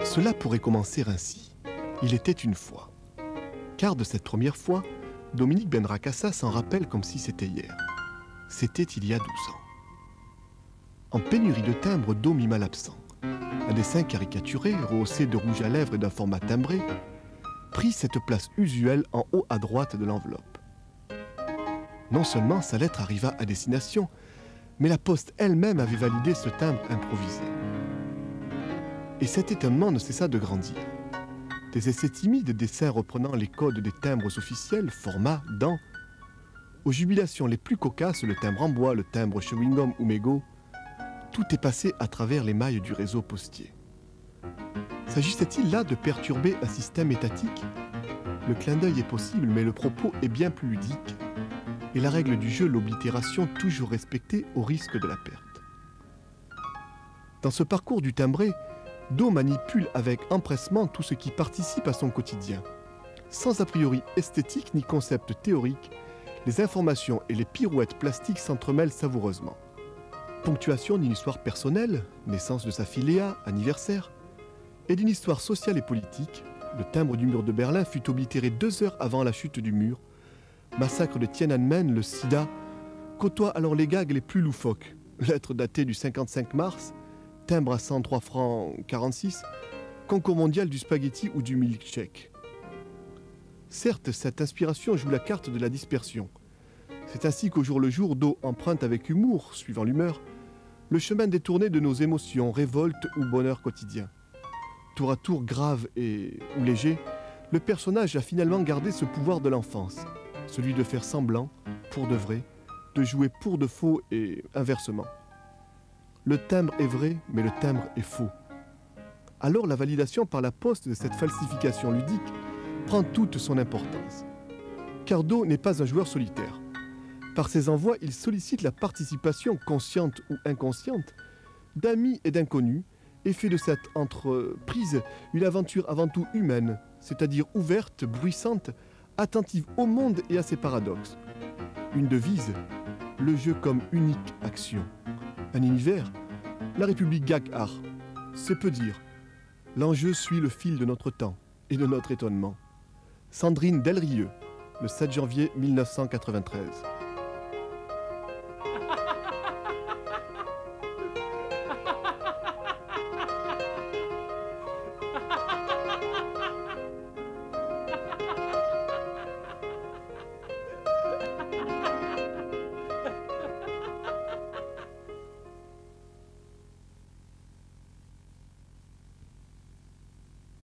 Cela pourrait commencer ainsi. Il était une fois. Car de cette première fois, Dominique Benracassa s'en rappelle comme si c'était hier. C'était il y a 12 ans. En pénurie de timbres, Do mima l'absent. Un dessin caricaturé, rehaussé de rouge à lèvres et d'un format timbré, prit cette place usuelle en haut à droite de l'enveloppe. Non seulement sa lettre arriva à destination, mais la poste elle-même avait validé ce timbre improvisé. Et cet étonnement ne cessa de grandir. Des essais timides, dessins reprenant les codes des timbres officiels, format, dents, aux jubilations les plus cocasses, le timbre en bois, le timbre chewing-gum ou mégot, tout est passé à travers les mailles du réseau postier. S'agissait-il là de perturber un système étatique? Le clin d'œil est possible, mais le propos est bien plus ludique, et la règle du jeu, l'oblitération, toujours respectée au risque de la perte. Dans ce parcours du timbré, Do manipule avec empressement tout ce qui participe à son quotidien. Sans a priori esthétique ni concept théorique, les informations et les pirouettes plastiques s'entremêlent savoureusement. Ponctuation d'une histoire personnelle, naissance de sa fille Léa, anniversaire, et d'une histoire sociale et politique, le timbre du mur de Berlin fut oblitéré 2 heures avant la chute du mur, massacre de Tiananmen, le sida, côtoie alors les gags les plus loufoques, lettre datée du 55 mars, timbre à 103 francs 46, concours mondial du spaghetti ou du milkshake. Certes, cette inspiration joue la carte de la dispersion. C'est ainsi qu'au jour le jour, Do emprunte avec humour, suivant l'humeur, le chemin détourné de nos émotions, révolte ou bonheur quotidien. Tour à tour grave ou léger, le personnage a finalement gardé ce pouvoir de l'enfance, celui de faire semblant, pour de vrai, de jouer pour de faux et inversement. Le timbre est vrai, mais le timbre est faux. Alors la validation par la poste de cette falsification ludique prend toute son importance. Car Do n'est pas un joueur solitaire. Par ses envois, il sollicite la participation consciente ou inconsciente d'amis et d'inconnus et fait de cette entreprise une aventure avant tout humaine, c'est-à-dire ouverte, bruissante, attentive au monde et à ses paradoxes. Une devise, le jeu comme unique action. Un univers, la République gag-art. C'est peu dire. L'enjeu suit le fil de notre temps et de notre étonnement. Sandrine Delrieux, le 7 janvier 1993.